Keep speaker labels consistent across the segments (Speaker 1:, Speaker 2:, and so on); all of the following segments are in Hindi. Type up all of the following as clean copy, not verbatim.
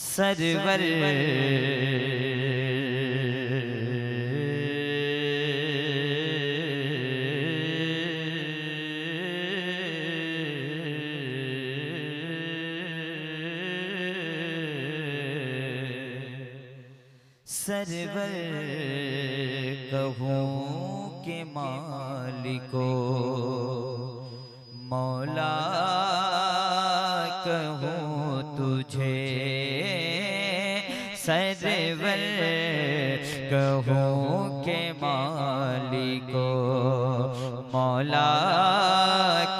Speaker 1: सरवर सरवर कहूँ के मालिको मौला कहूँ तुझे सरवर कहूँ के मालिको मौला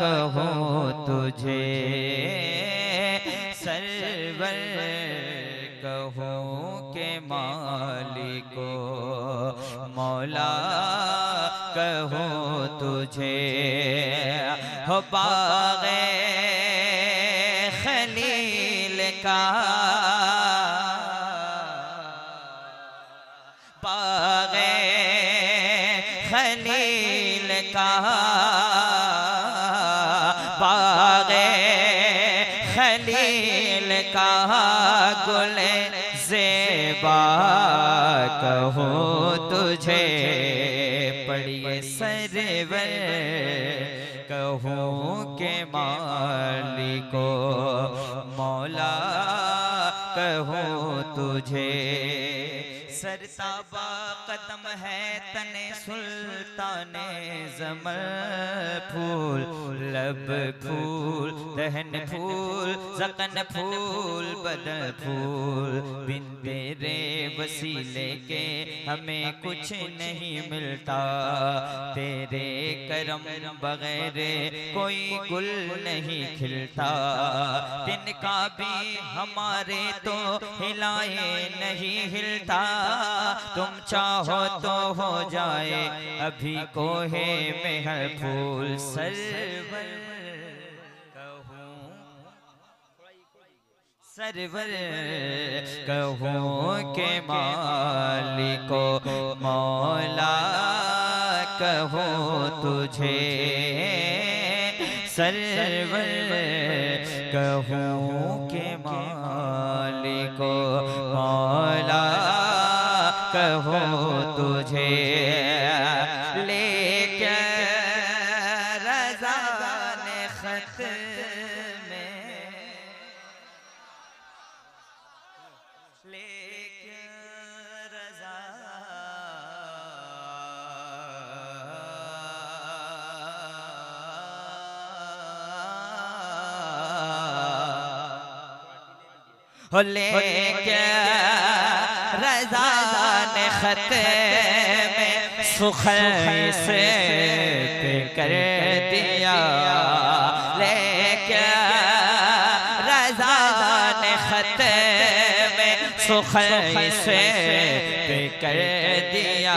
Speaker 1: कहूँ तुझे सरवर कहूँ के मालिको मौला कहूँ तुझे हो बाग़े खलील का बाग़े खलील का बाग़े खलील का गुल ज़ेबा कहूँ तुझे पढ़िए सरवर कहूँ के मालिको मौला कहूँ तुझे सरताबा कदम है तने सुल्ताने ज़मर फूल लब फूल दहन फूल ज़क़न फूल बदन फूल बिन तेरे वसीले के हमें कुछ नहीं मिलता तेरे करम बगैर कोई गुल नहीं खिलता तिनका भी हमारे तो हिलाए नहीं हिलता तुम चाहो तो हो जाए अभी कोहे में हर फूल सरवर कहूँ सरवर कहूँ के मालिको मौला कहूँ तुझे सरवर कहूँ के मालिको मौला कहूँ तुझे लेके रज़ा ने खत में लेके रज़ा हो लेके रज़ा ने खत में सुखई से कर दिया लेके रज़ा ने खत में सुखई से कर दिया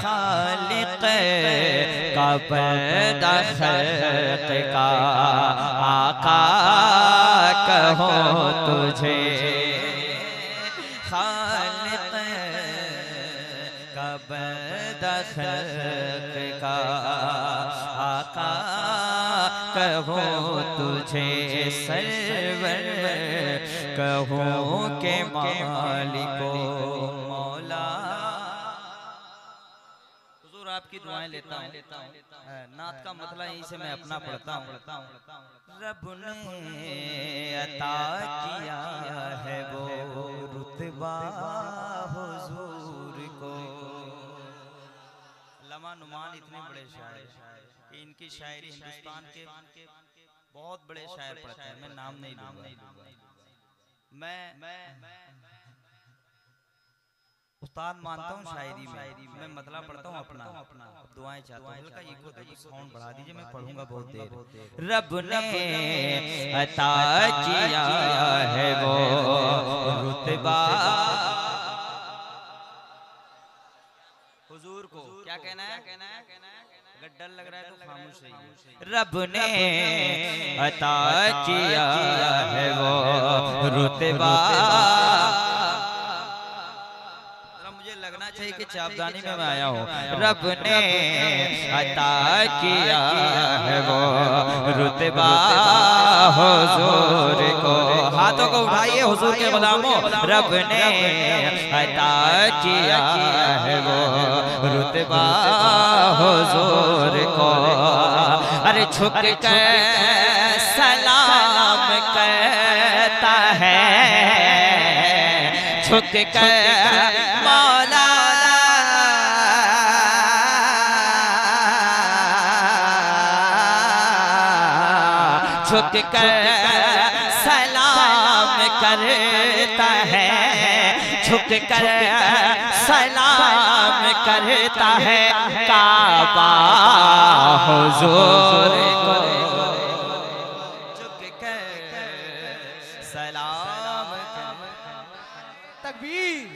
Speaker 1: खालिक का पैदा खल्क़ का आका कहूँ तुझे खालिक का पैदा खल्क़ का आका कहूँ तुझे सरवर कहूँ के मालिको मौला हुज़ूर आपकी दुआएं लेता हूँ नात का मतलब यहीं से मैं अपना पढ़ता हूँ रब ने अता किया है वो रुतबा हुज़ूर को अल्लामा नुमान इतने बड़े शायर कि इनकी शायरी हिंदुस्तान के बहुत बड़े शायर पढ़ते हैं मैं नाम नहीं लूंगा मैं उस्ताद मानता हूँ शायरी में मैं मतलब पढ़ता हूँ अपना दुआएं चाहता हूँ हल्का इको देखो साउंड बढ़ा दीजिए मैं पढ़ूंगा बहुत देर रब ने अता किया है वो रुतबा हुजूर को क्या कहना है अगर डर लग रहा है तो खामोश रहिए रब ने अता किया है वो रुतबा थे कि चापदानी में मैं आया हूँ। रब ने अता किया है वो रुतबा हुजूर को। हाथों को उठाइए हुजूर के गुलामों। रब ने अता किया है वो रुतबा हुजूर को। अरे झुक कर सलाम करता है, झुक कर मौला झुक कर सलाम करता है, झुक कर सलाम करता है काबा हुजूर को। झुक कर सलाम
Speaker 2: तकबीर,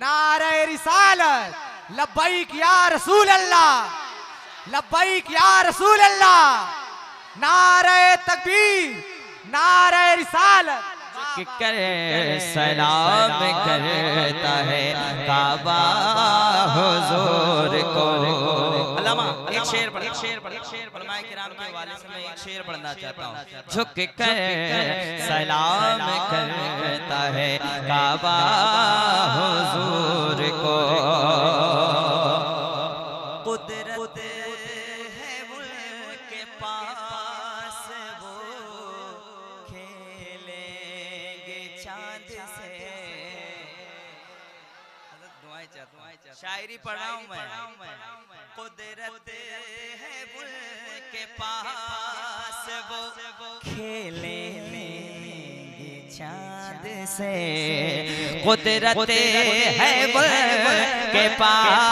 Speaker 2: नारे रिसालत, लब्बैक या रसूल अल्लाह, लब्बैक या रसूल अल्लाह, नारे तकबीर, नारे रिसालत।
Speaker 1: कर सलाम करता है काबा हुजूर को। अल्लामा एक शेर पढ़, एक शेर पढ़, एक शेर पढ़। उलमाए किराम के हवाले से मैं एक शेर पढ़ना चाहता हूँ। झुक कर सलाम करता है काबा हुजूर को। कुदरत है उनके पास वो खेलेंगे चांद से। दुआएं चाहता हूं, शायरी पढ़ रहा हूं मैं। कुदरत है उनके पास वो खेलेंगे चांद से। कुदरत है उनके पास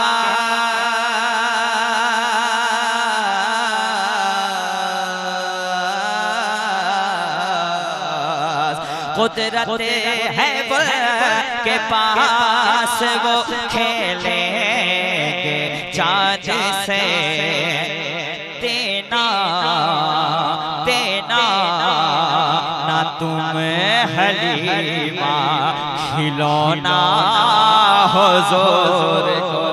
Speaker 1: कुदरत है वो के पास वो खेलेंगे चाँद से। देना देना ना तुम हलीमा खिलौना हुजूर को।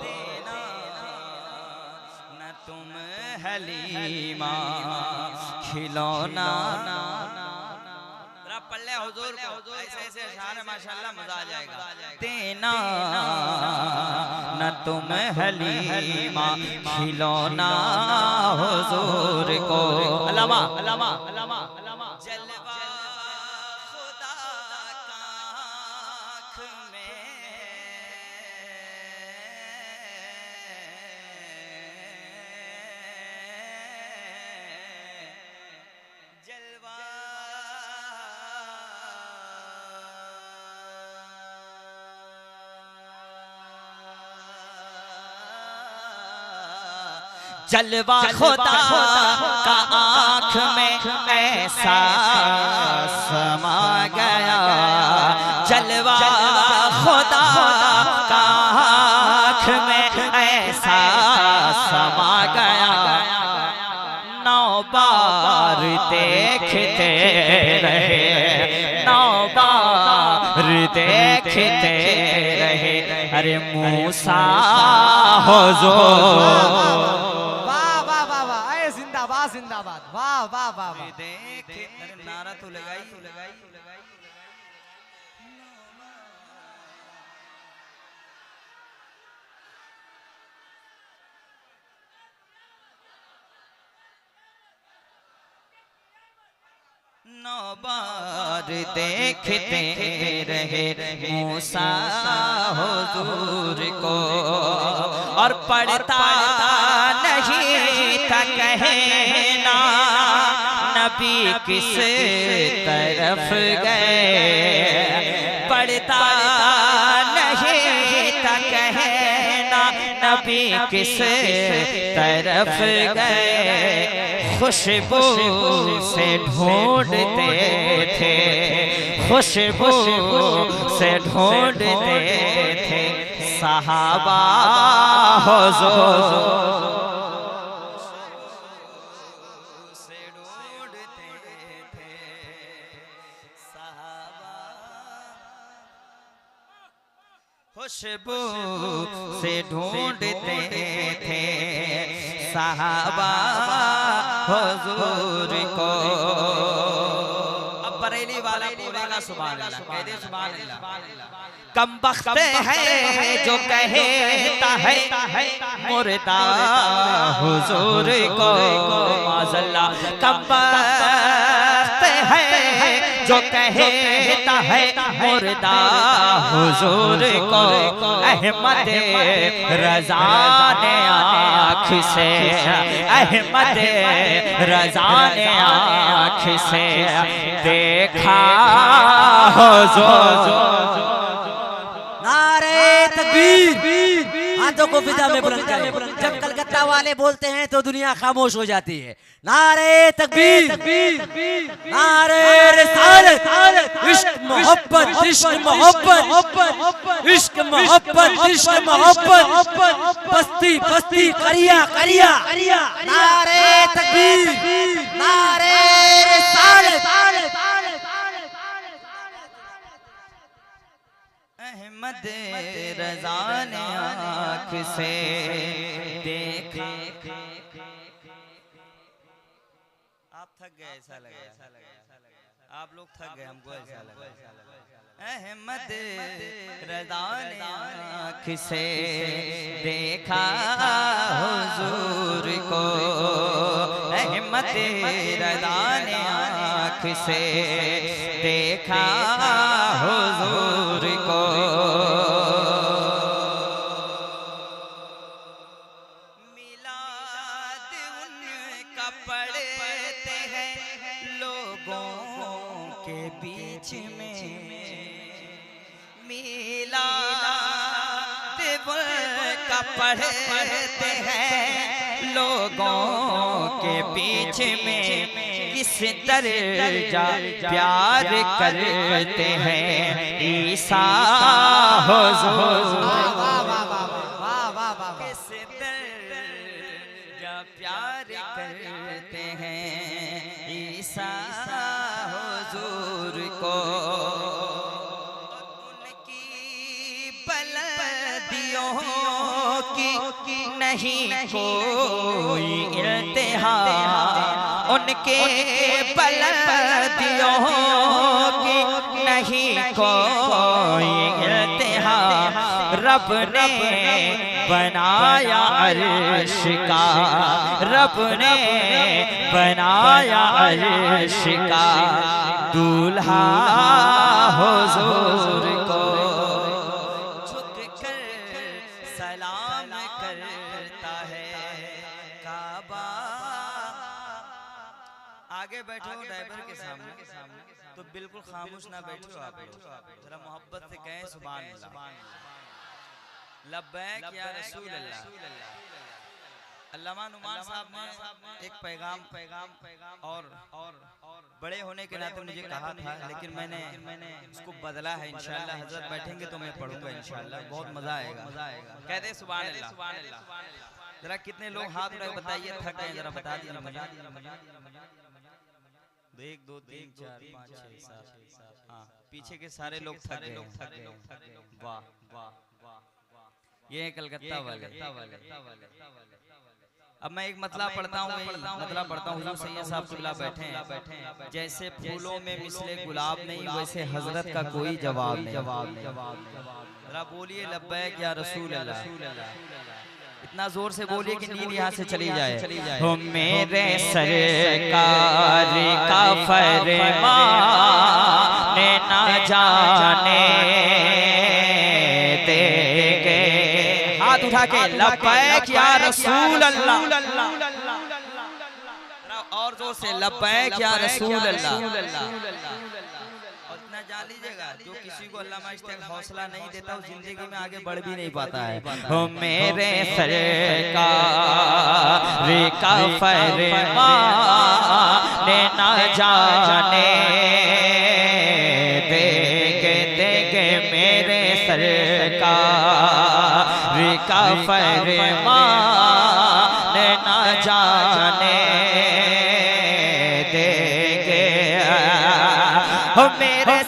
Speaker 1: देना ना तुम हलीमा खिलौना पल्ले हुजूर को। ऐसे ऐसे अशार माशाल्लाह मजा आ जाएगा। देना न तुम हलीमा खिलौना हुजूर को। अल्लामा अल्लामा अल्लामा अल्लामा जलवा खुदा का आँख में जलवा जलवा खुदा का आँख में ऐसा समा गया। जलवा खुदा का आँख में ऐसा समा गया। नौ बार देखते रहे, नौ बार देखते रहे। अरे मूसा हुजूर
Speaker 2: जिंदाबाद जिंदाबाद, वाह वाह वाह वाह।
Speaker 1: देख नारा तो लगाई तो लगाई। नौ बार देखते रहे मूसा हुजूर को और पढ़ता नहीं था कहना नबी किस तरफ गए। पढ़ता नहीं था कहना नबी किस तरफ गए। खुशबू से ढूंढते थे, खुशबू से ढूंढते थे सहाबा हुजूर से ढूंढते थे सहाबा। खुशबू से ढूंढते थे सहाबा हुजूर को। अब बरेली वाला बोलेगा सुभान अल्लाह, कह दे सुभान अल्लाह। कम बख्त है जो कहता है मुर्दा हुजूर को माज़ल्ला। कम बख्त है जो कहता है मुर्दा हुजूर को। अहमद रज़ा ने आँख से, अहमद रज़ा ने आँख से देखा हुजूर।
Speaker 3: नारे तकबीर, हाथों को फिजा में बुलंद करें। जब कलकत्ता वाले बोलते हैं तो दुनिया खामोश हो जाती है। नारे तकबीर, नारे रिसालत, इश्क मोहब्बत, इश्क मोहब्बत, इश्क मोहब्बत, इश्क मोहब्बत, बस्ती बस्ती करिया करिया। नारे तकबीर, नारे रिसालत।
Speaker 1: अहमद रज़ा ने आँख से देखा। आप थक गए ऐसा लगा, आप लोग थक गए, हमको ऐसा लगा। अहमद रज़ा ने आँख से देखा हुजूर को। अहमद रज़ा ने आँख से देखा हुजूर को। मिलाद उनका पढ़ते हैं लोगों के बीच में। मिलाद उनका पढ़ते हैं लोगों के बीच में। किस दर्जा प्यार करते हैं ईसा हुजूर। किस दर्जा प्यार करते हैं ईसा हुजूर को। उनकी बुलंदियों की नहीं कोई इंतहा। उनके बुलंदियों की नहीं कोई इंतहा। रब ने बनाया अर्श का, रब ने बनाया अर्श का दूल्हा हुजूर को। झुक कर सलाम करता है काबा। आगे बैठो ड्राइवर के सामने तो बिल्कुल खामोश ना बैठो आप लोग, जरा मोहब्बत से कहें सुभान अल्लाह। लब्बैक या रसूल अल्लाह। अल्लामा नुमान साहब ने एक पैगाम और बड़े होने के नाते मुझे कहा था, लेकिन मैंने उसको बदला है। इंशाअल्लाह हजरत बैठेंगे तो मैं पढ़ूंगा इंशाअल्लाह, बहुत मजा आएगा। कहते सुभान अल्लाह। जरा कितने लोग हाथ उठा के बताइए थक गए, जरा बता दीजिए मुझे। 1 2 3 4 5 6 7। हाँ, पीछे के सारे लोग थक गए। वाह वाह वाह, ये कलकत्ता वाले। अब मैं एक मतला पढ़ता हूँ, हुजूर सैयद साहब किबला बैठे हैं। जैसे फूलों में मिसले गुलाब नहीं, वैसे हजरत का कोई जवाब नहीं। जरा बोलिए लब्बैक या रसूल अल्लाह। इतना जोर से बोलिए कि नींद यहाँ से चली जाए। हो मेरे सरकार का फरमान ना जाने देंगे। हाथ उठा के लब्बैक या रसूल अल्लाह। और जोर से लब्बैक या रसूल अल्लाह। जान लीजिएगा, जो किसी को अल्लाह माइस्टेक हौसला नहीं देता वो जिंदगी में आगे बढ़ भी नहीं पाता है। हो मेरे सरकार का फरमान ना जाने देंगे मेरे सरकार का फरमान ना जाने देंगे। हो मेरे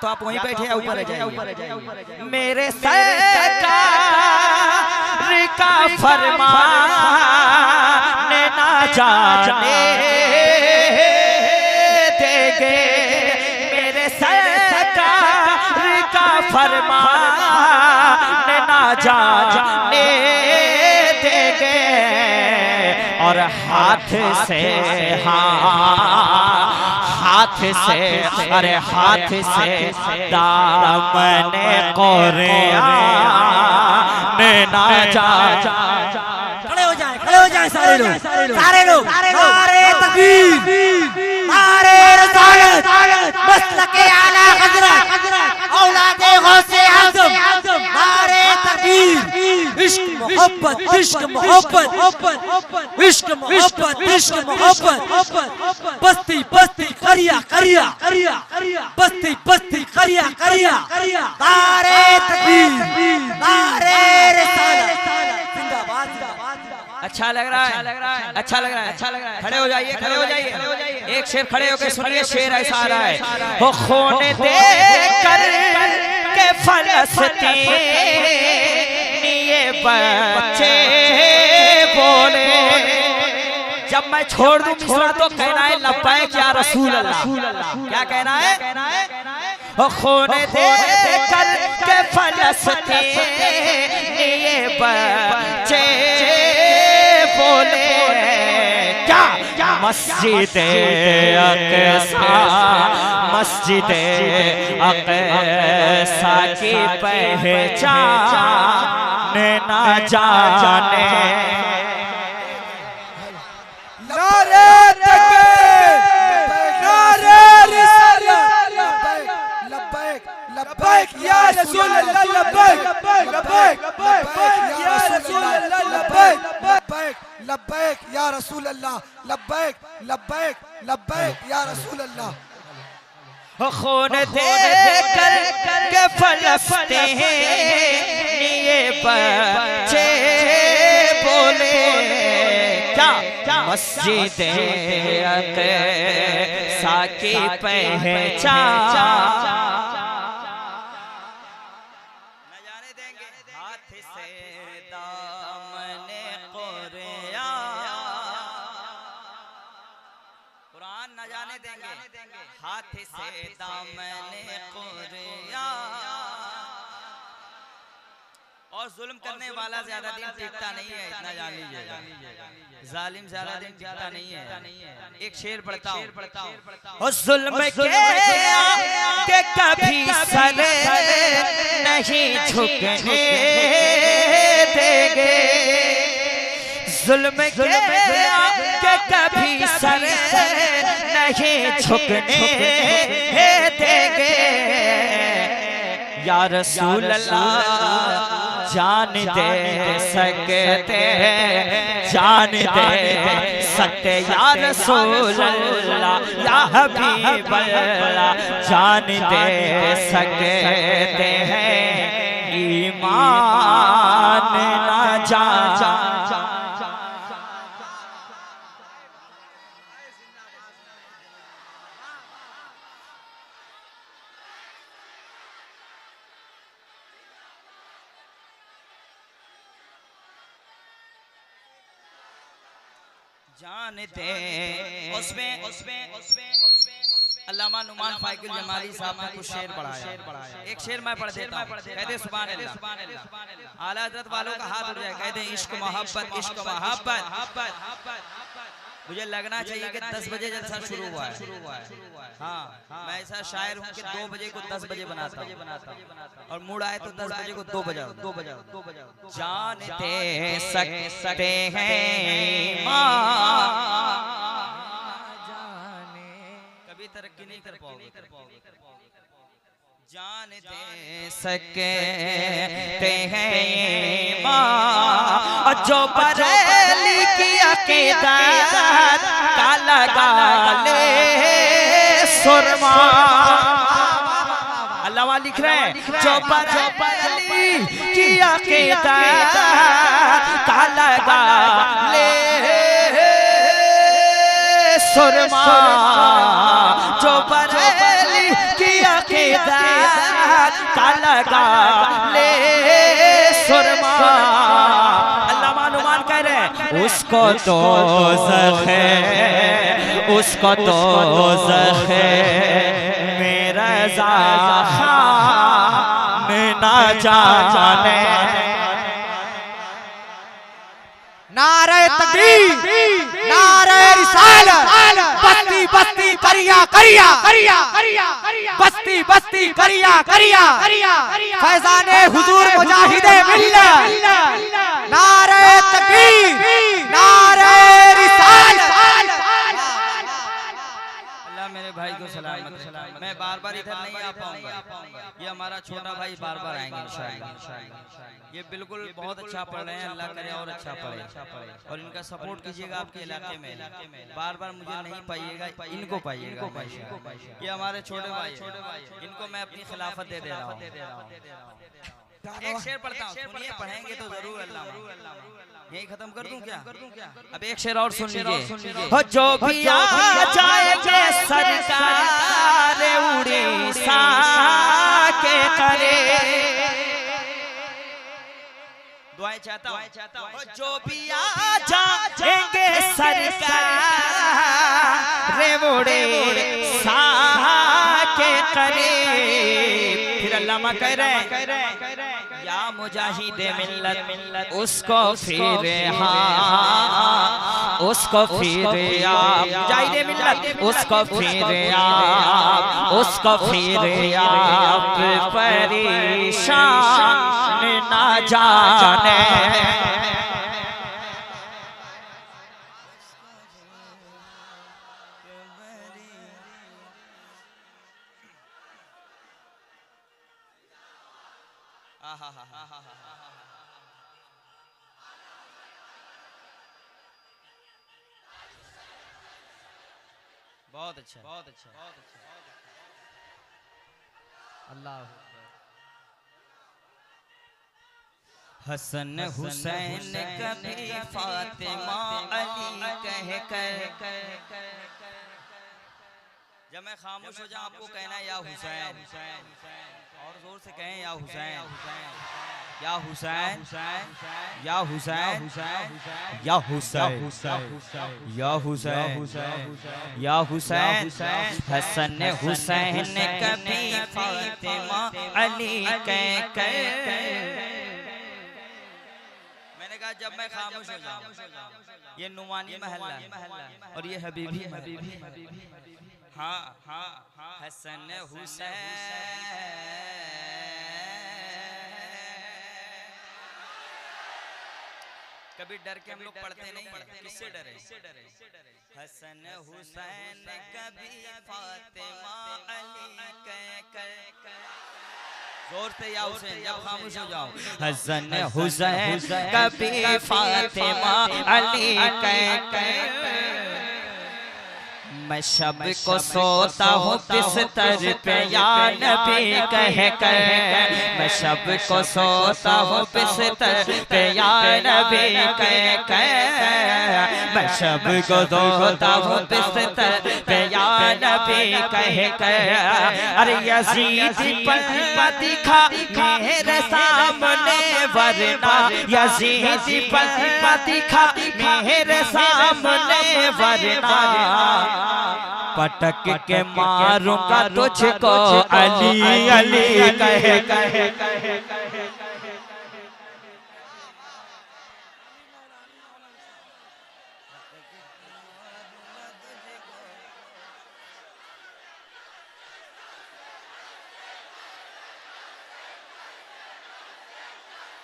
Speaker 1: तो आप वहीं बैठे या ऊपर जाइए। मेरे सरकार का फरमान ना जाने देंगे, मेरे सरकार का फरमान ना जाने देंगे, और हाथ से हाथ से अरे हाथ से दामने कुरान ना जा।
Speaker 3: खड़े हो जाए सारे लोग नारे तकबीर, नारे रिसालत, मसलके आला हजरत, औलादे गौसे आज़म, नारे तकबीर। इश्क मोहब्बत, इश्क मोहब्बत, इश्क मोहब्बत, इश्क मोहब्बत, बस्ती बस्ती करिया करिया, बस्ती बस्ती करिया करिया, नारे तकबीर, नारे रिसालत। जिंदाबाद जिंदाबाद।
Speaker 1: अच्छा लग रहा है, अच्छा लग रहा है। खड़े हो जाइए, खड़े हो जाइए। एक शेर खड़े होकर सुनिए, शेर ऐसा आ रहा है। वो खून दे कर के फलस्तीन ये बच्चे बोले, जब मैं छोड़ दूं मिस्रा तो कहना है लब्बैक या रसूल अल्लाह। क्या कहना है? खून दे कर के फलस्तीन ये बच्चे बोले, क्या मस्जिद अक़सा, मस्जिद अक़सा की पहचान ना जाने।
Speaker 2: नारे तकबीर, नारे रिसालत, लब्बैक लब्बैक या रसूल अल्लाह, लब्बैक लब्बैक या रसूल अल्लाह, लब्बैक लब्बैक या रसूल अल्लाह, लब्बैक लब्बैक लब्बैक या रसूल अल्लाह।
Speaker 1: खून दे कर के फलस्तीन ये बच्चे बोले, क्या मस्जिद अक़सा की पहचान न जाने देंगे, हाथ से दामने कुरान न जाने देंगे, हाथ से दामने कुरान। और जुल्म करने वाला ज्यादा दिन टिकता नहीं है, इतना जान लीजिएगा। जालिम ज्यादा दिन टिकता नहीं है। एक शेर पढ़ता हूँ। और जुल्म के कभी सर नहीं झुकने देंगे, जुल्म के कभी सर नहीं झुकने देंगे। या रसूल अल्लाह जान दे सकते, जान दे सकते या रसूल अल्लाह, या हबीब अल्लाह जान दे सकते हैं, ईमान ना जा। जानते उसमें अल्लामा नुमान फाइकुल जमाली साहब ने कुछ शेर पढ़ाया। एक शेर मैं पढ़ देता हूँ। कहते सुभान अल्लाह, आला हज़रत वालों का हाथ उठ जाए। कहते इश्क मोहब्बत, इश्क मोहब्बत। मुझे लगना चाहिए कि 10 बजे जलसा शुरू हुआ है। हाँ, मैं ऐसा शायर हूँ कि 2 बजे को 10 बजे बनाता हूँ, और मूड आए तो 10 बजे को 2 बजा। जानते सकते हैं कभी तरक्की नहीं कर पाओगे। जानते सकते हैं माँ जो बरेली की अकीदत का लगा ले सुरमा। अल्लाह लिख रहे हैं जो बरेली की अकीदत का लगा ले सुरमा, जो बरेली की अकीदत का लगा ले सुरमा। अल्लाह मानुमान कह रहे उसको तो ज़ख़े, उसको तो ज़ख़े मेरा ज़ख़म ना जाने।
Speaker 2: नारे तकबीर, नारे रिसालत, बस्ती बस्ती करिया करिया करिया बस्ती बस्ती करिया करिया फैज़ाने हुजूर मुजाहिदे मिल्लत। नारे तकबीर, नारे रिसालत।
Speaker 1: अल्लाह मेरे भाई को सलामत रखे। मैं बार बार इधर नहीं आ पाऊंगा, ये हमारा छोटा भाई बार बार आएंगे इंशाअल्लाह। ये बिल्कुल बहुत अच्छा पढ़ रहे हैं, अल्लाह करे और अच्छा पढ़े और इनका सपोर्ट कीजिएगा। आपके इलाके में बार बार मुझे नहीं पाइएगा, इनको पाइएगा। ये हमारे छोटे भाई, इनको मैं अपनी खिलाफत दे रहा हूँ। एक शेर पढ़ता हूँ, सुनिए, पढ़ेंगे तो जरूर। अल्लाह यही खत्म कर दूं क्या? अब एक शेर और सुन लीजिए। हो जो भी आ जाएंगे सरकार उड़ीसा के करे, दुआएं चाहता हूं। जो भी आ जाएंगे सरकार उड़ीसा के करे। फिर अल्लामा कह रहे हैं या मुजाहिदे मिल्लत उसको फिर हाँ, उसको फिर आप मुजाहिदे मिल्लत उसको फिर आप, उसको फिर आप परेशान ना जाने। बहुत अच्छा, बहुत अच्छा, बहुत अच्छा।
Speaker 2: अल्लाह
Speaker 1: हसन हुसैन कभी फातिमा अली कह कर, जब मैं खामोश हो जाऊं आपको कहना है या हुसैन, और जोर से कहें या हुसैन, या हुसैन, या हुसैन, या हुसैन, या हुसैन, या हुसैन। हसन हुसैन कभी फातिमा अली कह कर। मैंने कहा जब मैं खामोश हो जाऊं, ये नुमानी महल्ला और ये हबीबी हबीबी। हाँ हाँ हाँ, हसन हुसैन कभी डर के हम लोग पढ़ते नहीं, किससे डरे? हसन हुसैन कभी फातिमा अली कह कर, जोर से या हुसैन, जब खामोश हो जाओ। हसन हुसैन कभी फातिमा अली कह कर। मैं शब को सोता हूँ बिस्तर पे या नबी कह कर, मैं शब को सोता हूँ बिस्तर पे या नबी कह कर, मैं शब को सोता हूँ बिस्तर पे या नबी कह कर। अरे यजीद पलवा दिखा मेरे सामने वरना, यजीद पलवा दिखा मेरे सामने वरना, पटक के मारूंगा तुझको अली अली कह कह।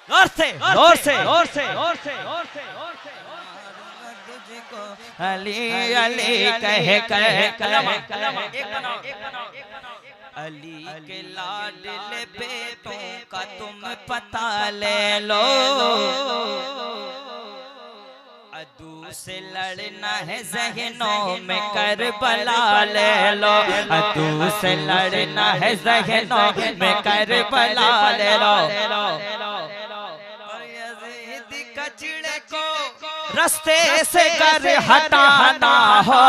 Speaker 1: जोर से जोर से जोर से जोर से जोर से अली अली कह कह। अली के लाडले बेटों का तुम पता ले लो, अदू से लड़ना है ज़हनों में करबला ले लो, अदू से लड़ना है ज़हनों में करबला ले लो। रास्ते से कर हटाना हो,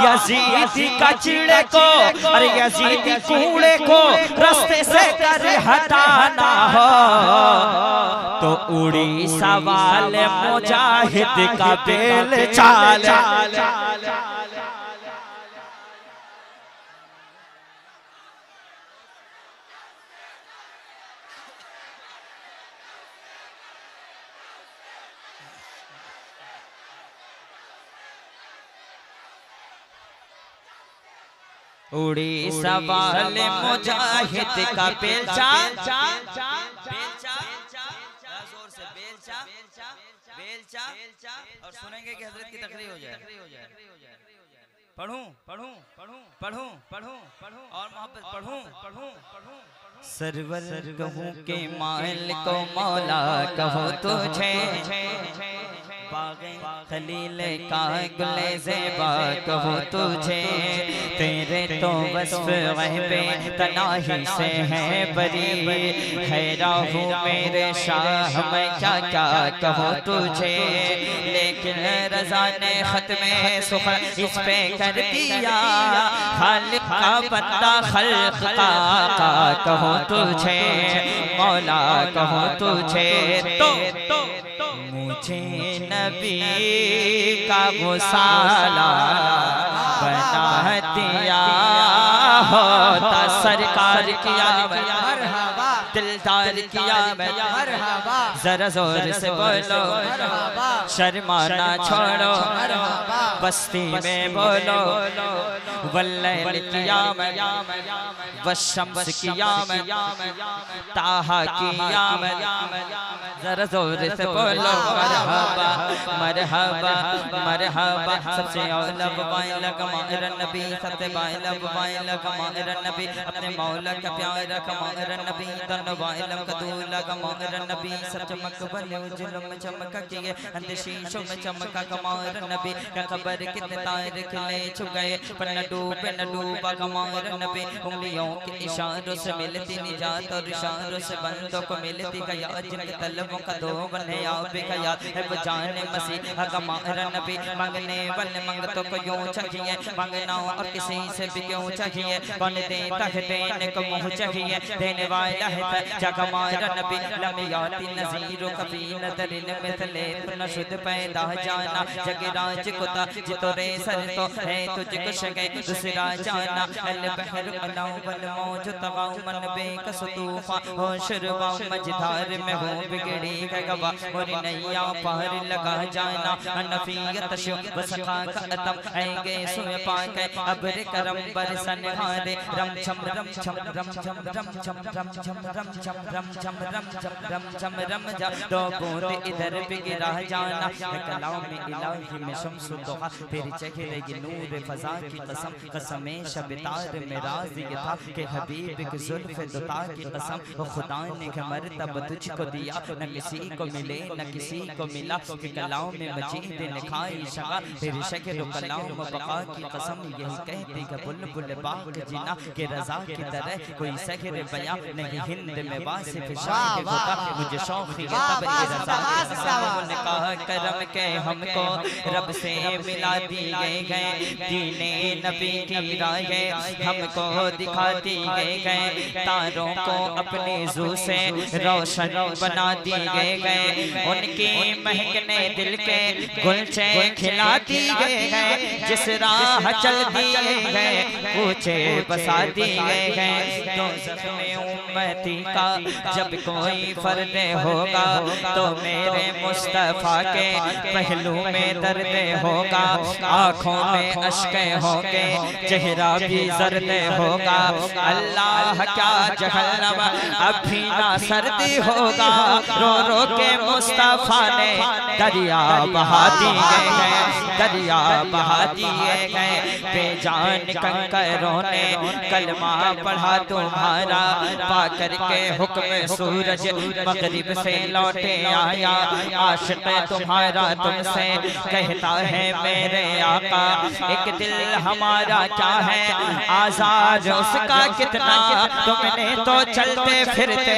Speaker 1: यजीदी कचड़े को और यजीदी कूड़े को रास्ते से कर हटाना हो, तो उड़ी सवाल मुजाहिद का बेल चाल। उड़ी सवाल मुजाहिद का बेलचा, बेलचा जोर से बेलचा, बेलचा। और सुनेंगे कि हजरत की तकरीर हो जाए। पढ़ूं पढ़ूं पढ़ूं पढ़ूं पढ़ूं पढ़ूं और मोहब्बत पढ़ूं पढ़ूं पढ़ूं। सरवर कहूँ के माल को मौला कहो तुझे, बाग़े खलील का गुले ज़ेबा कहो तुझे, तेरे तो वस्फ़ गैबे तनाही से है बरी, हैरान हूँ मेरे शाह मैं क्या क्या कहो तुझे, लेकिन रज़ा ने ख़त्मे सुख़न इस पे कर दिया, खालिक़ का बंदा खल्क़ का कहो तुझे, मौला कहो तुझे। तो मुझे नबी का गुसाला बना दिया होता, सरकार किया मरहबा, दिलदार किया मरहबा, जरा जोर से बोलो शर्माना छोड़ो, बस्ती में बोलो वल्लैल किया वशम्स किया ताहा किया, जरा जोर से बोलो मरहबा मरहबा मरहबा। सबसे औला बाइला कमार नबी, सबसे बाइला बाइला कमार नबी, अपने मौला का प्यारा कमार नबी, तन बाइलम का दूल्हा कमार नबी, सब चमक बने उजलों में चमका किए, अंधशीशों में चमका कमार नबी, का खबर कितने तारे खिले छुप गए, पर न डूबे न डूबा कमार नबी, उंगलियों के इशारों से मिलती निजात और इशारों से बंदों को मिलती गया, जिनके तलबों का दो बने आप गया है वो जाने मसीह कमार नबी, मांगने वाले मंगतों को यूं चाहिए, मांगना और किसी से भी क्यों चाहिए, कौन देता है देने को मुँह चाहिए, देने वाला है कमार नबी, लमियाती नज़ीरों कभी नदरिन मिथले न शुद्ध पैदा जाना, जगराज कुता जितो रे सर तो है तुझको शगे दूसरा जाना, अल बहर अलाउ बल मौज तगाउ मन बेकस तूफा हो शुरबाउ मझधार में हो बिगड़ी गवा, और नैया पार लगा जाना, नफियत शो बसखा का अतम आएंगे सुए पाके, अब्र करम बरसन हारे, रम छम रम छम रम छम रम छम रम छम रम छम रम छम रम छम रम छम रम जा, दो बूंद इधर भी गिरा जाना, कलाम में इलाही में शम्स दुहा, तेरी चेहरे की नूर फजा की कसम, कसमें शबतार में राज़ ये था कि हबीब की जुल्फ़ दुता की कसम, वो खुदा ने मर्तबा तुझको दिया, न किसी को मिले न किसी को मिला, कि कलाम में मजीद लिखाई शगा, तेरी शक्ल कलाम बका की कसम, यही कहती कि बुलबुल बाग जिना के रज़ा की तरह कोई सहर बयां नहीं, हिंद में वासिफ शाह होता मुझे शौक़ है तब ये रज़ा की कसम, ने कहा करम के हमको रब से मिला दिए गए, दीने नबी की राहें हमको दिखाती गए, तारों को अपने ज़ू से रोशन बना दिए गए, उनके महकने दिल के गुलचे खिला दिए गए, जिस राह चल दिए गए पूछे बसा दिए गए, तो ज़ख्म उम्मती का जब कोई फर्द होगा, तो मेरे मुस्तफ़ा के पहलू में दर्द होगा, आँखों में अश्क होंगे, चेहरा भी जर्द होगा, अल्लाह क्या जहन्नम अब भी ना सर्दी होगा, रो रो के मुस्तफ़ा ने दरिया बहा दिए गए, दरिया बहा दिए गए, बेजान कंकरों ने कलमा पढ़ा तुम्हारा, पाकर के हुक्म सूरज मगरिब से लौटे आया। आशिक तुम्हारा तुमसे कहता है मेरे आका, एक दिल हमारा क्या है आजाद उसका कितना, तुमने तो चलते फिरते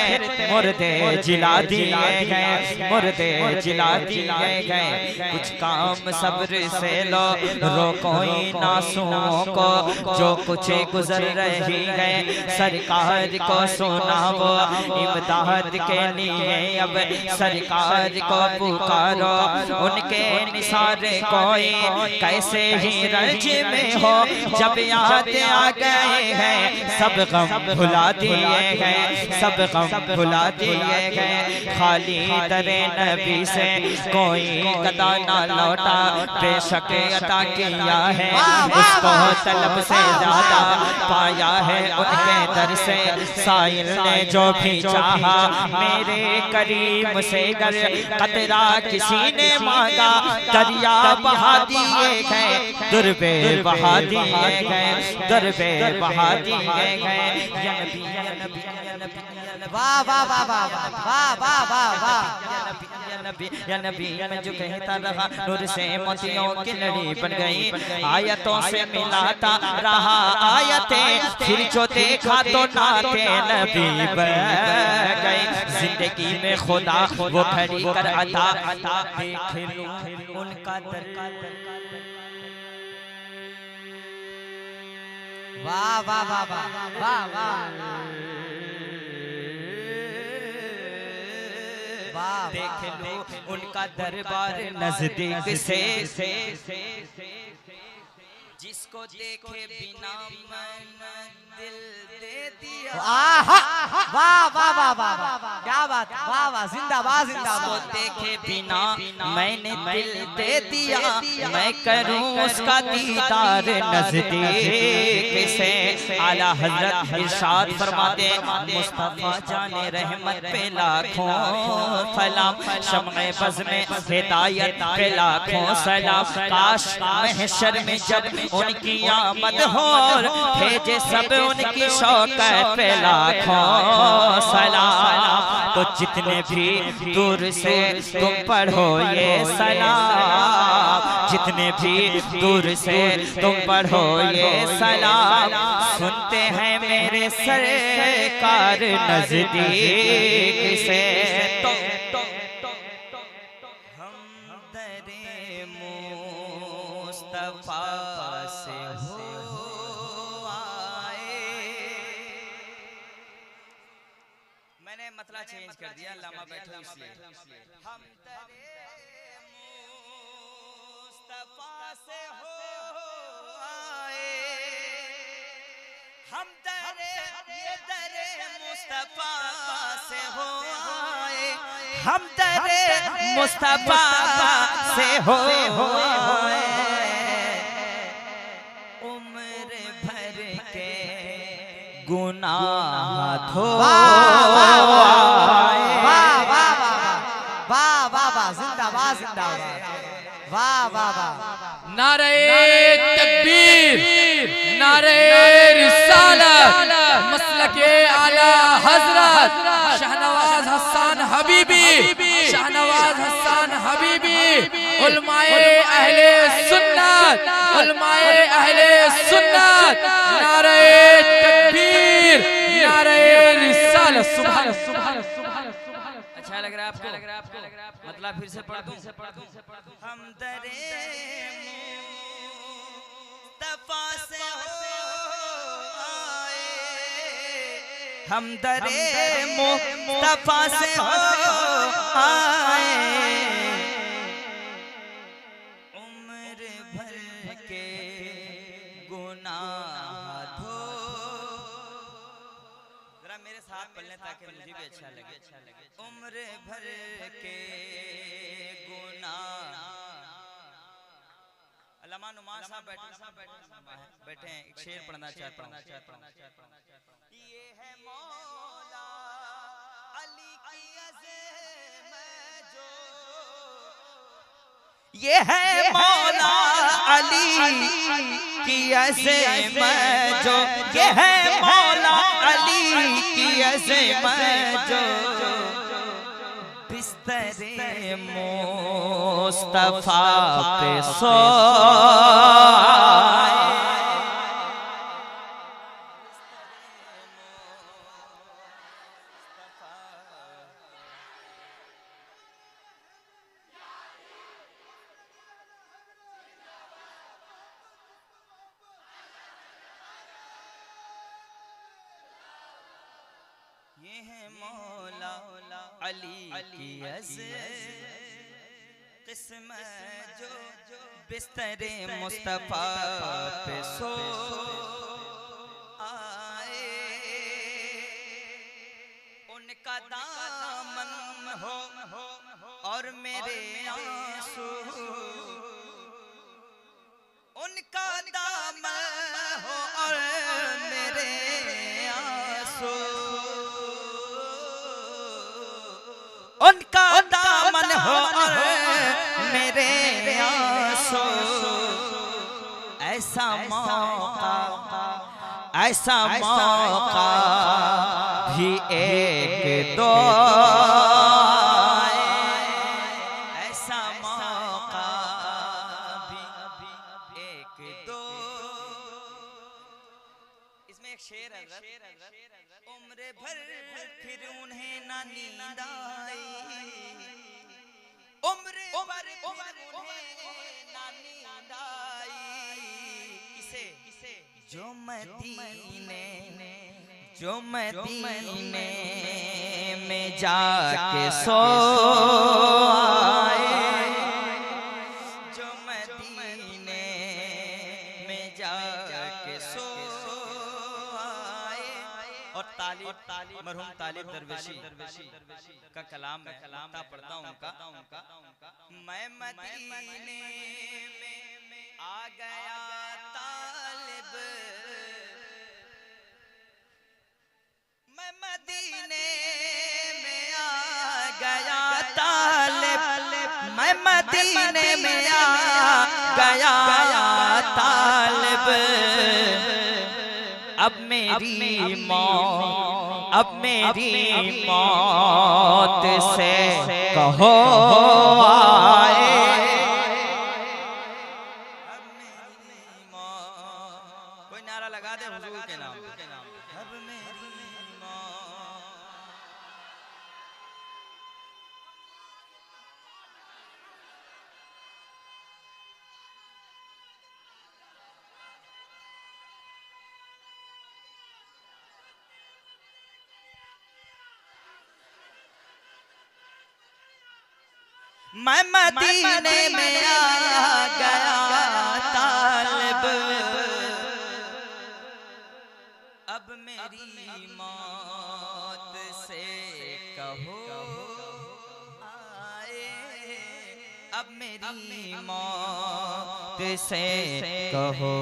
Speaker 1: मुर्दे जिला दिए गए, मुर्दे जिला दिए गए। कुछ काम सब्र से लो, रोको इन आंसुओं को जो कुछ गुजर रही है। सरकार को सुनाओ इमदाद के लिए, अब सरकार को पुकारो, उनके निसारे कोई कैसे ही रंज में हो। जब याद आ गए हैं सब गम भुला दिए गए, सब गम भुला दिए गए। खाली दरे नबी से कोई कदा ना लौटा, बेशक अता किया है उसको तलब से ज्यादा पाया है उनके दर से। साइल ने जो भी चाहा मेरे करीम से गर कतरा किसी ने मांगा, दरिया बहा दिए गए, दुर्बे बहा दिए गए, दुर्बे बहा दिए गए। या नबी या नबी या नबी
Speaker 2: वाह वाह वाह वाह वाह वाह वाह वाह।
Speaker 1: या नबी मैं जो कहता रहा नूर से मोतियों की लड़ी बन गई, आयतों से मिलाता रहा आयतें, फिर जो देखा तो नाते नबी बन गई। जिंदगी में खुदा वो खड़ी कर अता, देख लो उनका दर।
Speaker 2: वाह वाह वाह वाह वाह वाह।
Speaker 1: देख लो उनका दरबार नजदीक से, जिसको देखे बिना मन दिल दे दिया।
Speaker 2: वाह वाह वाह वाह, क्या बात, वाह वाह, जिंदाबाद जिंदाबाद।
Speaker 1: देखे बिना मैंने दिल दे दिया, मैं करूं उसका दीदार नजदीक से। आला हजरत इरशाद फरमाते मुस्तफा जाने रहमत पे लाखों सलाम, शम्ए बज़ में हिदायत पे लाखों सलाम। काश महशर में जब उनकी आमद हो, भेजे सब उनकी शौकत पे लाखों सलाम। तो जितने भी दूर से तुम पढ़ो ये सलाम, जितने भी दूर से तुम पढ़ो ये सलाम, सुनते हैं मेरे सरकार नजदीक से। हम दरे मुस्तफा से हो आए। मैंने मतलब चेंज कर दिया, लामा बैठो इसलिए। हम दरे मुस्तफा से हो आए, हम दरे मुस्तफा से हो आए, हम दरे मुस्तफा से हो आए। उम्र भर के गुनाह धो
Speaker 2: वाह वाह वाह, जिंदाबाद जिंदाबाद, वाह वाह वाह।
Speaker 4: नारे तकबीर, नारे रिसालत, मसलके आला हजरत शाहनवाज हसन हबीबी, शाहनवाज हसन हबीबी, उलमाए अहले सुन्नत, उलमाए अहले सुन्नत। नारे तकबीर, नारे रिसालत। सुभान सुभान सुभान।
Speaker 1: अच्छा लग रहा है आपको? मतलब फिर से पढ़ दूं? हम दरे मुस्तफा से हो आए, हम दरे मुस्तफा से हो आए। उम्र भर के गुनाह धो। जरा मेरे साथ पढ़ लें ताकि मुझे भी अच्छा लगे। उम्र भर के गुनाह। अल्लामा नुमान साहब बैठे हैं, एक शेर पढ़ना चाहता हूँ। ये है मौला अली की अज़मत जो, ये है मौला अली की अज़मत जो, ये है मौला अली की अज़मत जो बिस्तरे मुस्तफा पे सोए। ये है मौला अली की किस्मत जो बिस्तरे मुस्तफा पे सो आए। उनका दामन हो और मेरे आंसू, उनका दामन हो और मेरे आंसू, उनका दामन हो और मेरे आंसू। ऐसा मौका भी एक दो, ऐसा मौका भी एक दो। इसमें एक शेर है, उम्र भर फिर उन्हें ना नींद आई, उम्र भर उन्हें ना नींद आई। किसे? जो मदीने में जाके सो आए, जो मदीने में जाके सो आए। और तालिब मरहूम तालिब दरवेशी का कलाम पढ़ता हूँ उनका। मैं मदीने में आ गया तालिब, मैं मदीने में आ गया तालिब, मैं मदीने में आ गया तालिब। अब मेरी मौत से कहो आए। अब मेरी मौत, कोई नारा लगा दे हुजूर के नाम। अब मेरी मैं मदीने में आ गया तालिब, अब मेरी मौत से कहो आए। अब मेरी मौत से कहो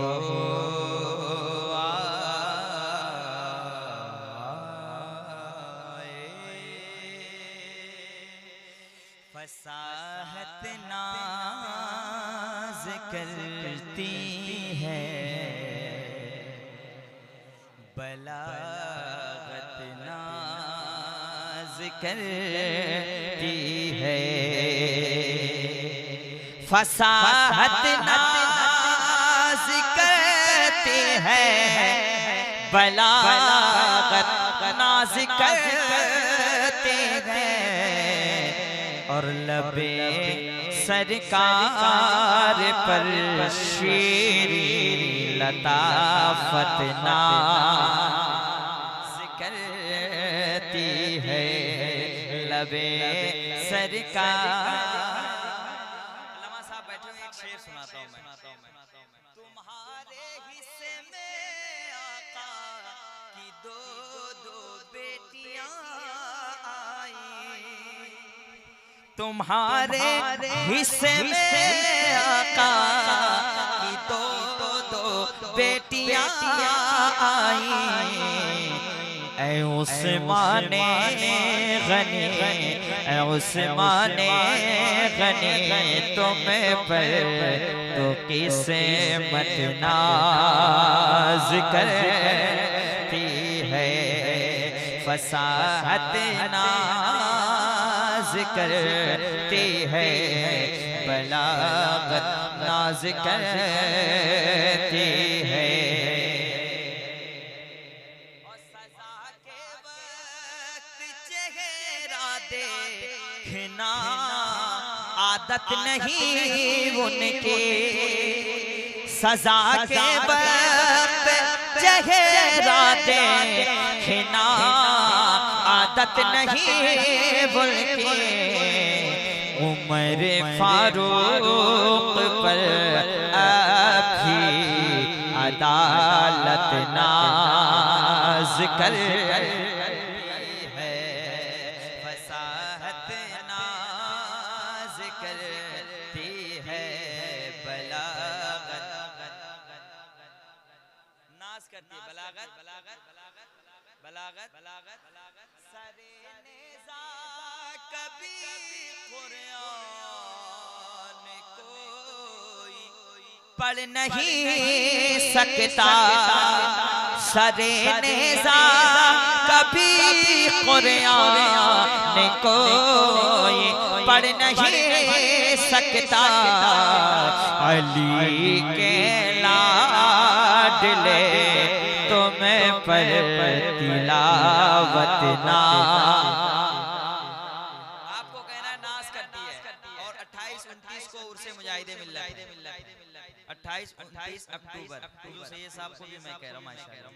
Speaker 1: फसाहत नाज करती है, बलागत नाज करती है। फसाहत नाज करती है, बलागत नाज करती है। और लबे सरकार पर शीरी लताफत नाज़ करती है, लबे सरकार। लमा साहब बैठे हुए, एक शेर सुनाता हूँ मैं। तुम्हारे हिस्से में आका की दो बेटियां आई, तुम्हारे हिस्से में आका की दो बेटियां आई। ऐ उस्माने गनी, ऐ उस्माने गनी, तुम पर तो किसे मत नाज करती है, फसाहत नाज करती है, बलागत नाज करती है। और सजा के वक्त चेहरा देखना आदत नहीं उनकी, सजा के वक्त चेहरा देखना आदत नहीं उनकी, उमर फारूक पर अभी अदालत नाज करती है, फसाहत नाज करती है, बलागत नाज करती है, बलागत बलागत बलागत सरे नेज़ा कभी कुरान कोई पढ़ नहीं सकता, सरे नेज़ा कभी कुरान कोई पढ़ नहीं सकता, अली के लाडले तुम्हें पर तिलावत ना, आपको कहना नाज करती है। और 28-29 को उर्से मुजाहिदे मिल रहा है, 28-29 अक्टूबर हुजूर सैयद साहब को भी मैं कह रहा हूँ माशाअल्लाह,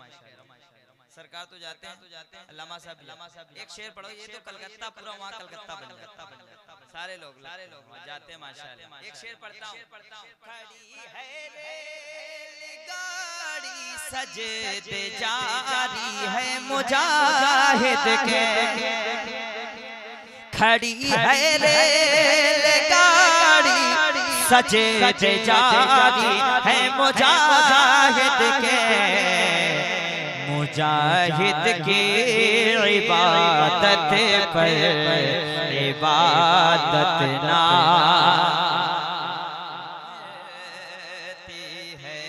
Speaker 1: सरकार तो जाते हैं अल्लामा साहब एक शेर पढ़ो, ये तो कलकत्ता पूरा वहाँ कलकत्ता बन जाता, सारे लोग जाते हैं माशाअल्लाह। एक शेर पढ़ता हूँ, खड़ी है रेलगाड़ी सजदे जारी है मुजाहिद के, खड़ी है रेलगाड़ी सजदे जारी है मुजाहिद के, मुजाहिद की इबादत पर इबादत नाती है।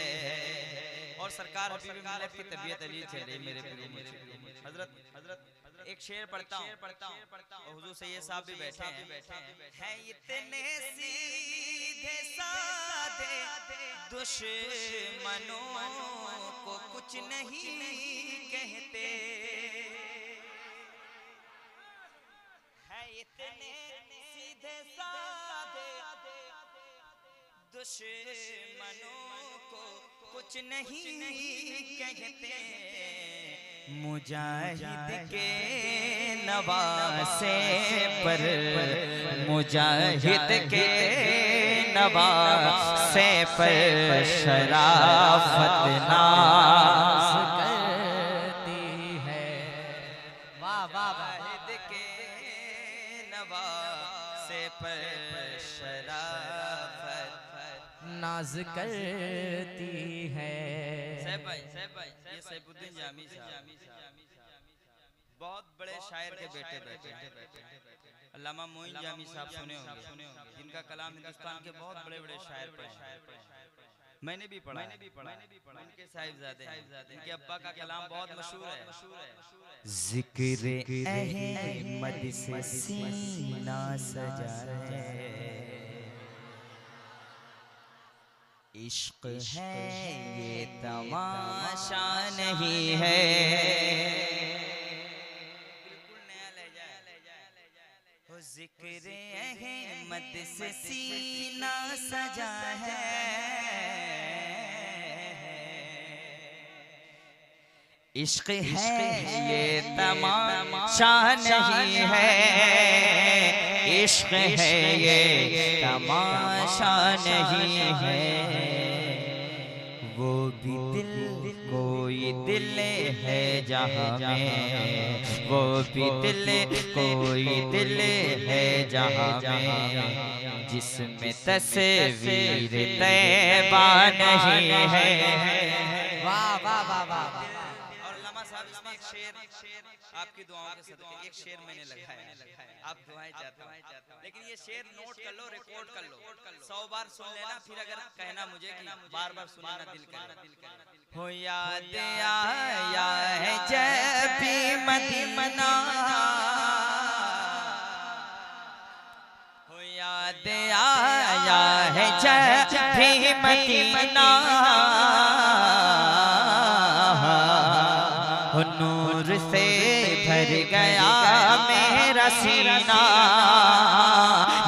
Speaker 1: और सरकार हबीब मिल्लत की तबीयत अली चले मेरे हजरत एक शेर पढ़ता हूँ, और हुजूर सैयद साहब भी बैठे हैं इतने सीधे साधे दुश्मनों को कुछ नहीं कहते, है इतने सीधे साधे दुश्मनों को कुछ नहीं कहते, मुजाहिद के नवासे पर, मुजाहिद के नवासे पर शराफत नाज करती है,
Speaker 2: वाह वाह वाह,
Speaker 1: मुजाहिद के नवासे पर शराफत
Speaker 2: नाज करती है।
Speaker 1: साहब भाई ये सैफुद्दीन जामी साहब बहुत बड़े शायर के बेटे बैठे अल्लामा मोइन जामी साहब सुने होंगे, जिनका कलाम हिंदुस्तान के बहुत बड़े शायर पढ़े, मैंने भी पढ़ा, उनके साहिबजादे, इनके अब्बा का कलाम बहुत मशहूर है, जिक्र अहमद से सीना सजा है, इश्क है ये तमाशा नहीं है, बिल्कुल नया लहजा है, जिक्र अहमद से सीना सजा है, इश्क है ये तमाशा नहीं है, इश्क है ये तमाशा नहीं है, वो भी दिल कोई दिल है जहाँ में, वो भी दिल कोई दिल है जहाँ में, जिसमें तस्वीर तैबा नहीं है।
Speaker 2: वाह वाह वाह वाह।
Speaker 1: और अल्लामा साहब इसमें एक शेर आपकी दुआओं के सदके एक शेर मैंने लगाया, आप दुआएं चाहता हूं, लेकिन ये शेर नोट कर लो, रिकॉर्ड कर लो, 100 बार सुन लेना, फिर अगर कहना मुझे कि बार बार सुनना दिल करे। हो याद आया है जब भी मदीना, हो याद आया है जब भी मदीना, हो नूर से भर गया मेरा सीना,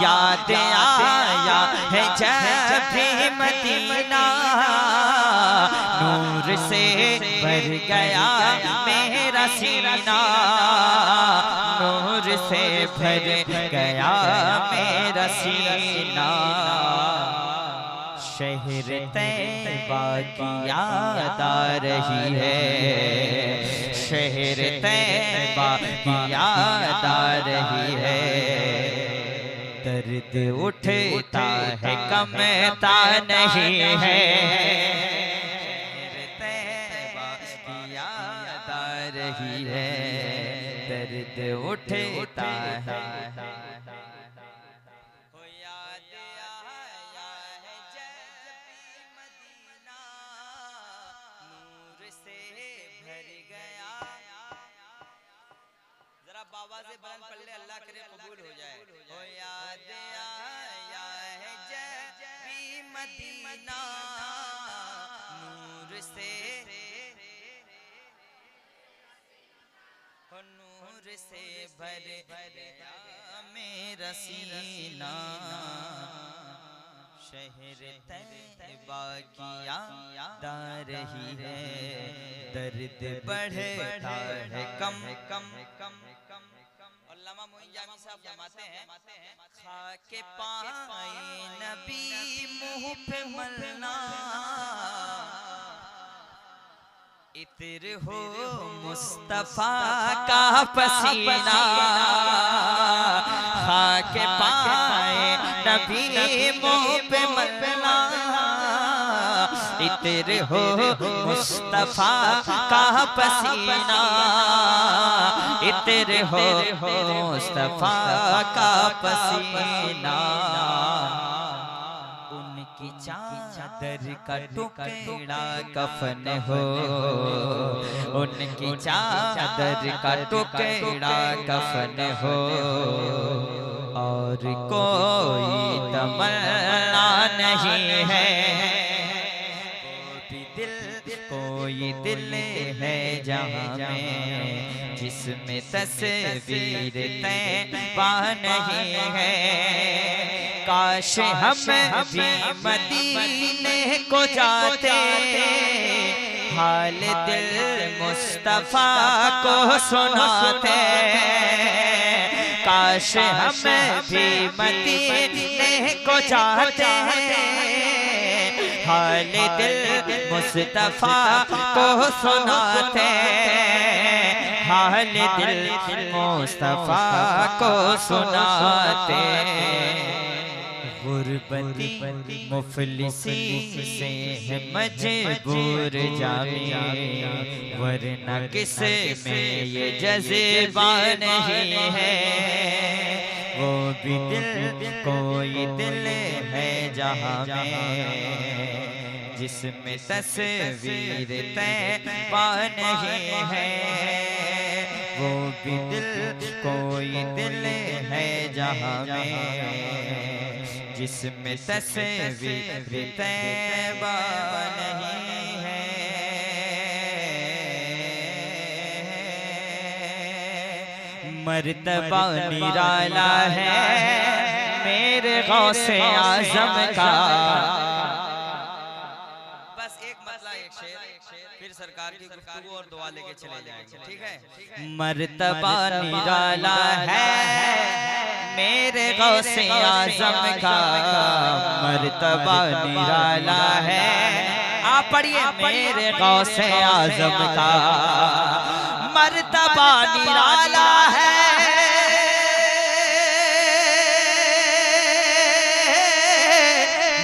Speaker 1: याद आया है जब भी मदीना, नूर से भर गया मेरा सीना, नूर से भर गया मेरा सीना। शहर तैबा की याद आ रही है, शहर तैबा की याद आ रही है, दर्द उठता है कमता नहीं है, शहर तैबा की याद आ रही है, दर्द उठता है। बाबा से बुलंद पढ़ ले, अल्लाह करे कबूल हो जाए। हो याद आया है जब भी मदीना, नूर से, हो नूर से भर गया मेरा सीना, शहर तैबा की याद आ रही है, दर्द बढ़ता है कम कम कम कम। और अल्लामा मोइन जामी साहब फरमाते हैं, खाके पाए नबी मुंह पे मलना, इतर हो मुस्तफा का पसीना, खाके पाए नबी मुंह पे मलना, इतर हो मुस्तफा का पसीना, इतर हो मुस्तफा का पसीना। उनकी चादर का टुकड़ा कफन हो, उनकी चादर का टुकड़ा कफन हो, और कोई तमन्ना नहीं है, कोई दिल है जहाँ में जिसमें तस्वीर तैबा नहीं है, काश हम भी मदीने को जाते, हाल दिल मुस्तफा को सुनाते, काश हम भी मदीने को जाते, हाल दिल मुस्तफा को सुनाते, हाल दिल मुस्तफा को सुनाते। गुरबती मुफलिसी से है मजबूर जामी, वरना किस में ये जज़्बा नहीं है, वो भी दिल कोई दिल है जहाँ में जिसमें तस्वीर तैबा नहीं है, वो भी दिल कोई दिल है जहाँ में जिसमें तस्वीर तैबा नहीं है। मर्तबा निराला है मेरे गौसे आज़म का। बस एक मतला एक शेर, फिर सरकार की गुफ्तगू और दुआ लेके चले जाएंगे, ठीक है। मर्तबा निराला है मेरे गौसे आज़म का, मर्तबा निराला है, आप पढ़िए, मेरे गौसे आज़म का मर्तबा निराला है,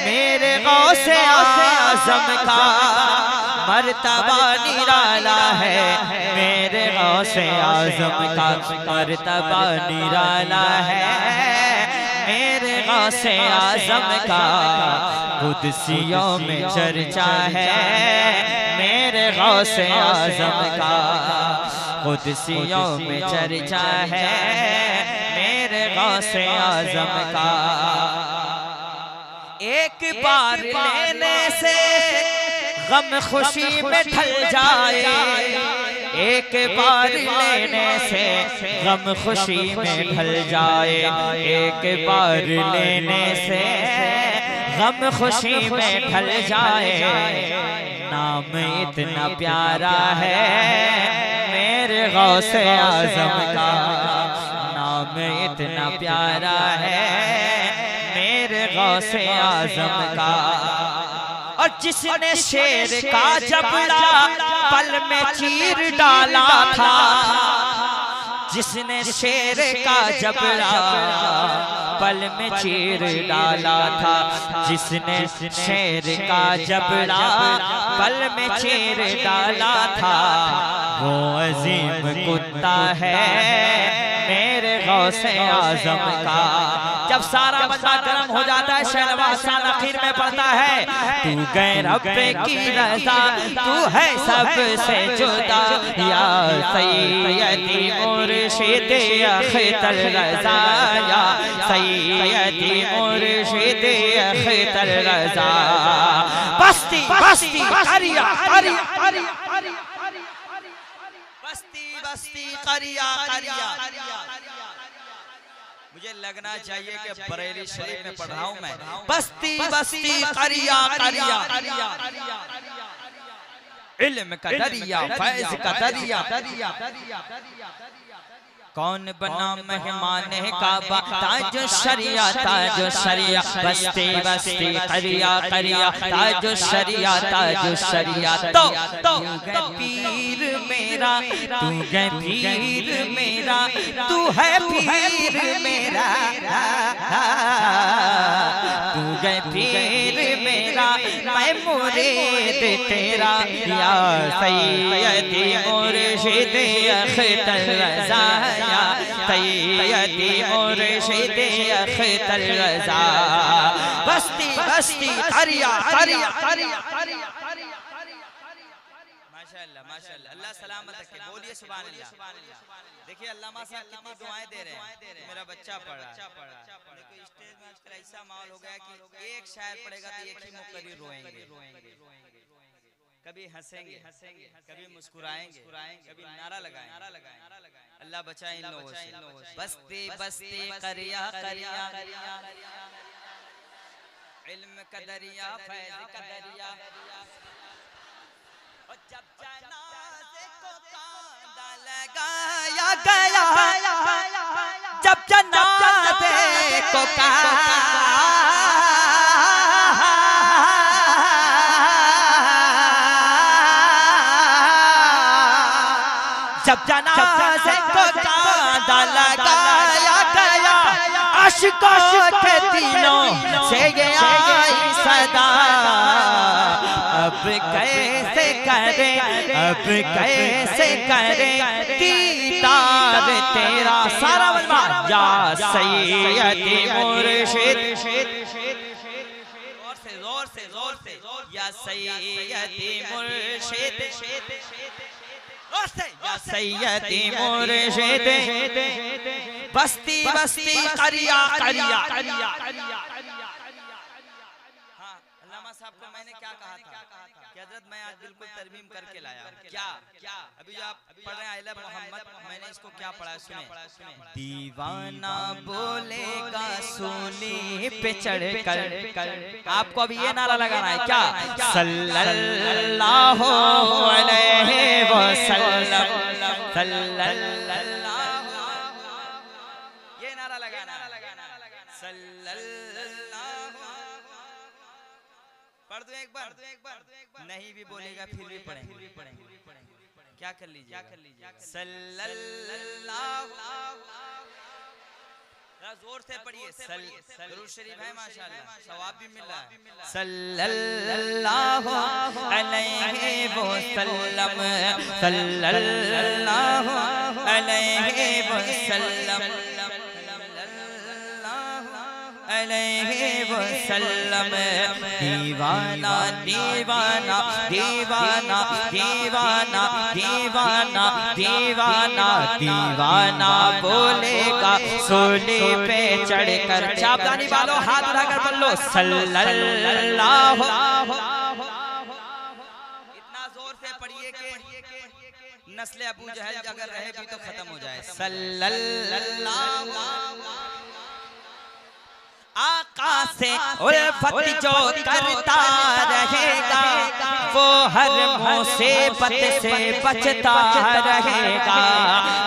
Speaker 1: मेरे गौसे आज़म का मर्तबा निराला है मेरे गौसे आज़म का, मर्तबा निराला है मेरे गौसे आज़म का। कुदसियों में चर्चा है मेरे गौसे आज़म का, कुदसियों में चर्चा है मेरे गौसे आज़म का। एक बार लेने से गम खुशी में ढल जाए, एक बार लेने से गम खुशी में ढल जाए, एक बार लेने से गम खुशी में ढल जाए। नाम इतना प्यारा है मेरे गौसे आज़म का, नाम इतना प्यारा है मेरे गौसे आज़म का। और जिसने शेर का जबड़ा पल में चीर डाला था, जिसने शेर का जबड़ा पल में चीर डाला था, जिसने शेर का जबड़ा पल में चीर डाला था, वो अजीम कुत्ता है मेरे गौसे आज़म का। जब सारा बंदा गर्म हो जाता है शहनवाज़ खान आखिर में पढ़ता है, तू गैर रब्बे की रज़ा, तू है सबसे जुदा, या सैयदी मुर्शिद अख्तर रज़ा, या सैयदी मुर्शिद अख्तर रज़ा। बस्ती बस्ती करिया करिया बस्ती बस्ती करिया करिया। मुझे लगना चाहिए कि बरेली शरीफ में पढ़ रहा हूं मैं। बस्ती बस्ती करिया करिया, इल्म का दरिया फैज़ का दरिया। कौन बना मेहमान काबा, ताजो शरिया ताजो शरिया, बस्ती बस्ती करिया करिया, ताजो शरिया ताजो शरिया। तो पीर मेरा तू है पीर मेरा, तू है पीर मेरा, तू है पीर मेरा, मैं मुरीद तेरा, या सैयदी मुर्शिद अख्तर रज़ा, या सैयदी मुर्शिद अख्तर रज़ा। बस्ती बस्ती करिया करिया करिया। माशाअल्लाह माशाअल्लाह, अल्लाह सलामत रखे, बोलिए सुभान अल्लाह। देखिए अल्लामा साहब कितनी दुआएं दे रहे हैं। मेरा बच्चा पढ़ा, देखो स्टेज में आजकल ऐसा माहौल हो गया कि एक शायर पढ़ेगा तो एक ही मुक्करी रोएंगे, कभी हंसेंगे, कभी मुस्कुराएंगे, कभी नारा लगाएंगे। अल्लाह बचाए इन लोगों से। बस्ती बस्ती करिया करिया, इल्म का दरिया फैज़ का दरिया। और जब जनाज़े को कांदा लगाया गया, जब जनाज़े को जब जनाज़े को कांदा लगाया गया, आशिकों के दिलों से ये आई सदा, अब कैसे करे, अब कैसे करे दीदार तेरा। सारा मजमा या सैयदी मुर्शिद, जोर से जोर से, या सैयदी मुर्शिद, या सैयदी मुर्शिद, बस्ती बस्ती करिया करिया। अल्लामा साहब को मैंने क्या कहा था कि हजरत मैं आज बिल्कुल तरमीम करके लाया। क्या अभी जो आप पढ़ रहे हैं आइला मोहम्मद, मैंने इसको क्या पढ़ा सुने। दीवाना बोलेगा सूली पे चढ़ कर, आपको अभी ये नारा लगाना है क्या, सल्लल्लाहु अलैहि वसल्लम, सल्लल्लाहु, ये नारा लगाना है, सल्लल्लाहु। पढ़ दो एक बार, नहीं भी बोलेगा फिर भी पढ़ेंगे। क्या कर लीजिए, सल्लल्लाहु जोर से पढ़िए दुरूद शरीफ है माशाअल्लाह, सवाब भी मिल रहा है। सल्लल्लाहु अलैहि वसल्लम, सल्लल्लाहु अलैहि वसल्लम, अलैहि वसल्लम। दीवाना दीवाना दीवाना दीवाना दीवाना दीवाना दीवाना बोलेगा सूली पे चढ़कर। चाबदानी वालों हाथ उठाकर बोल लो सल्लल्लाहु। इतना जोर से पढ़िए कि नस्ल अबू जहल अगर रहे भी तो खत्म हो जाए। सल्लल्लाहु आका से उल्फत जो करता रहेगा वो हर मुसीबत से बचता रहेगा।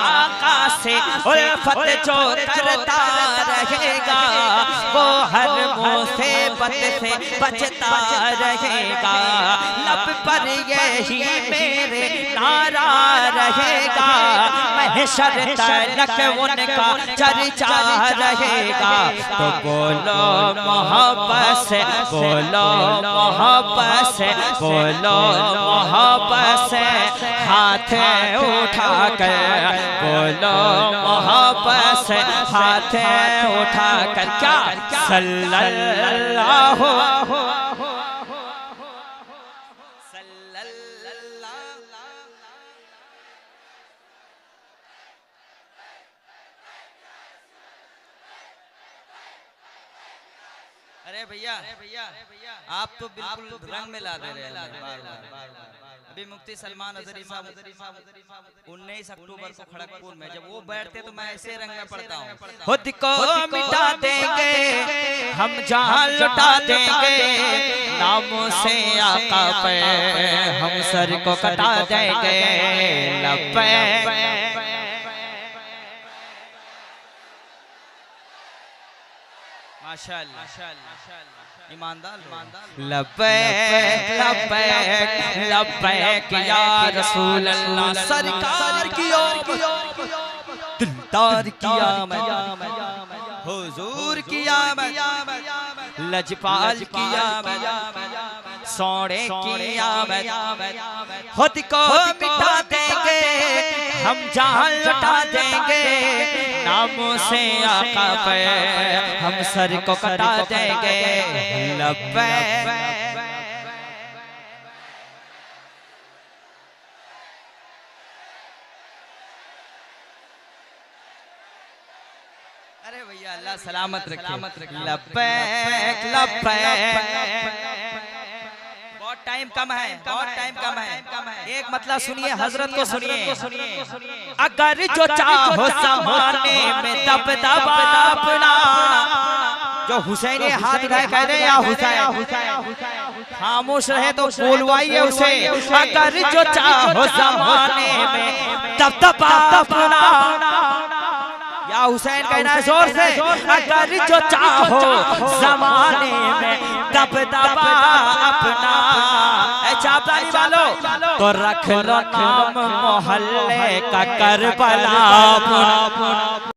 Speaker 1: आका से उल्फत जो करता रहेगा वो हर मुसीबत से बचता रहेगा। लब पर यही मेरे नारा रहेगा, महशर तक उनका चर्चा रहेगा। तो बोलो मोहब्बत से, बोलो मोहब्बत से, बोलो मोहब्बत से हाथ उठाकर, बोलो मोहब्बत से हाथ उठाकर। क्या सल्लल्लाहु अरे भैया आप तो बिल्कुल रंग में ला दे रहे हैं बार-बार। अभी मुफ्ती सलमान अजहरी साहब 19 अक्टूबर को खड़गपुर में जब वो बैठते तो मैं ऐसे रंग में पढ़ता हूँ। खुद को मिटा देंगे हम जहाँ लुटा देंगे, नामों से आका पे हम सर को कटा देंगे। लब्बे माशाअल्लाह ईमानदार लब्बैक लब्बैक लब्बैक या रसूल अल्लाह। सरकार की दिलदार किया मैं, हुजूर किया मैं, लजपाल किया मैं, सोने किया मैं। खुद को मिटा देंगे हम जान लुटा देंगे, नामों से आका पे हम सर को कटा देंगे। लब्बैक अरे भैया अल्लाह सलामत रखे। लब्बैक लब्बैक। बहुत टाइम कम है, बहुत टाइम कम है। एक मतलब सुनिए, हजरत को सुनिए। अगर जो चाहो ज़माने में दबदबा अपना, जो हुसैन हाथ उठाए कह रहे या हुसैन, खामोश रहे तो बोलवाइए उसे। अगर जो चाहो ज़माने में दबदबा अपना, या हुसैन कहना है जोर से। अगर जो चाहो ज़माने में दबदबा अपना, चाबदानी वालों तो रख लो नाम मोहल्ले का करबला।